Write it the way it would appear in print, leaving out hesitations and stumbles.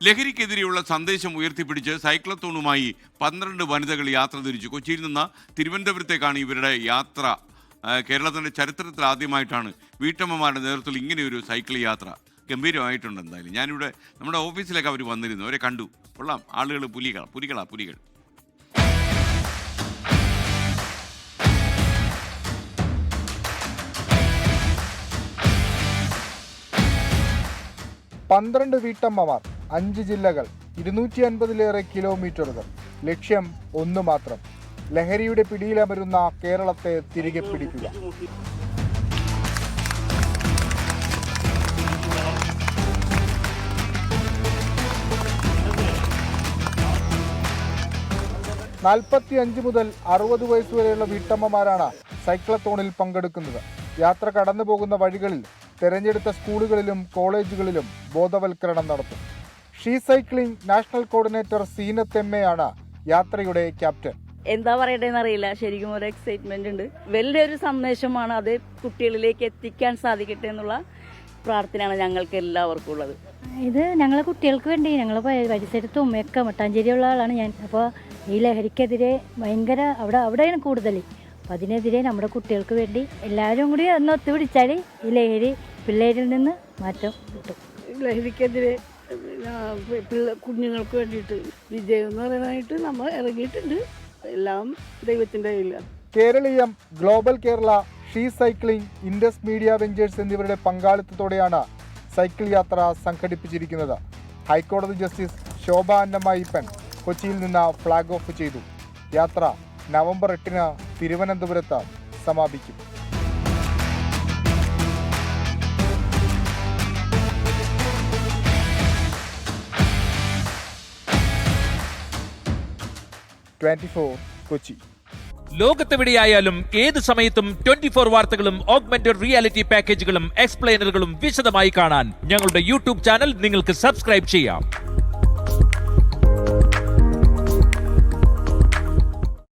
ലഹരിക്കെതിരെയുള്ള സന്ദേശം ഉയർത്തിപ്പിടിച്ച് സൈക്ലത്തോണുമായി 12 വനിതകൾ യാത്ര തിരിച്ചു. കൊച്ചിയിൽ നിന്ന് തിരുവനന്തപുരത്തേക്കാണ് ഇവരുടെ യാത്ര. കേരളത്തിൻ്റെ ചരിത്രത്തിൽ ആദ്യമായിട്ടാണ് വീട്ടമ്മമാരുടെ നേതൃത്വത്തിൽ ഇങ്ങനെയൊരു സൈക്കിൾ യാത്ര. ഗംഭീരമായിട്ടുണ്ട്. എന്തായാലും ഞാനിവിടെ നമ്മുടെ ഓഫീസിലേക്ക് അവർ വന്നിരുന്നു, അവരെ കണ്ടു. കൊള്ളാം, ആളുകൾ പുലികൾ. പന്ത്രണ്ട് വീട്ടമ്മമാർ, 5 ജില്ലകൾ, 250-ലേറെ കിലോമീറ്ററുകൾ. ലക്ഷ്യം ഒന്ന് മാത്രം: ലഹരിയുടെ പിടിയിലമരുന്ന കേരളത്തെ തിരികെ പിടിക്കുക. നാൽപ്പത്തിയഞ്ച് മുതൽ 60 വയസ്സുവരെയുള്ള വീട്ടമ്മമാരാണ് സൈക്ലത്തോണിൽ പങ്കെടുക്കുന്നത്. യാത്ര കടന്നു പോകുന്ന വഴികളിൽ തെരഞ്ഞെടുത്ത സ്കൂളുകളിലും കോളേജുകളിലും ബോധവൽക്കരണം നടത്തും. She cycling national coordinator Zeenath എമ്മയാണ് യാത്രയുടെ ക്യാപ്റ്റൻ. എന്താ പറയണ്ടേന്ന് അറിയില്ല, ശരിക്കും ഒരു എക്സൈറ്റ്മെന്റ് ഉണ്ട്. വലിയൊരു സന്ദേശമാണ്, അത് കുട്ടികളിലേക്ക് എത്തിക്കാൻ സാധിക്കട്ടെ എന്നുള്ള പ്രാർത്ഥനയാണ് ഞങ്ങൾക്ക് എല്ലാവർക്കും ഉള്ളത്. ഇത് ഞങ്ങളെ കുട്ടികൾക്ക് വേണ്ടി, ഞങ്ങൾ പരിസരത്തും ഒക്കെ മട്ടാഞ്ചേരിയുള്ള ആളാണ് ഞാൻ. അപ്പോൾ ഈ ലഹരിക്കെതിരെ ഭയങ്കര അവിടെയാണ് കൂടുതൽ. അപ്പം അതിനെതിരെ നമ്മുടെ കുട്ടികൾക്ക് വേണ്ടി എല്ലാവരും കൂടി ഒന്ന് ഒത്തുപിടിച്ചാൽ ഈ ലഹരി പിള്ളേരിൽ നിന്ന് മാറ്റം കിട്ടും. ലഹരിക്കെതിരെ കുഞ്ഞുങ്ങൾക്ക് വേണ്ടിയിട്ട് വിജയം എന്ന് പറയാനായിട്ട് നമ്മൾ ഇറങ്ങിയിട്ടുണ്ട്. എല്ലാം ദൈവത്തിൻ്റെ കയ്യിലാണ്. Keraleeyam, global Kerala, she cycling, Indus media ventures എന്നിവരുടെ പങ്കാളിത്തത്തോടെയാണ് സൈക്കിൾ യാത്ര സംഘടിപ്പിച്ചിരിക്കുന്നത്. ഹൈക്കോടതി ജസ്റ്റിസ് ശോഭ അന്നമ്മയ്യപ്പൻ കൊച്ചിയിൽ നിന്ന് ഫ്ലാഗ് ഓഫ് ചെയ്തു. യാത്ര നവംബർ 8-ന് തിരുവനന്തപുരത്ത് സമാപിക്കും. കൊച്ചി. ലോകത്തെവിടെയായാലും ഏത് സമയത്തും 24 വാർത്തകളും ഓഗ്മെന്റഡ് റിയാലിറ്റി പാക്കേജുകളും എക്സ്പ്ലെയിനറുകളും വിശദമായി കാണാൻ ഞങ്ങളുടെ യൂട്യൂബ് ചാനൽ നിങ്ങൾക്ക് സബ്സ്ക്രൈബ് ചെയ്യാം.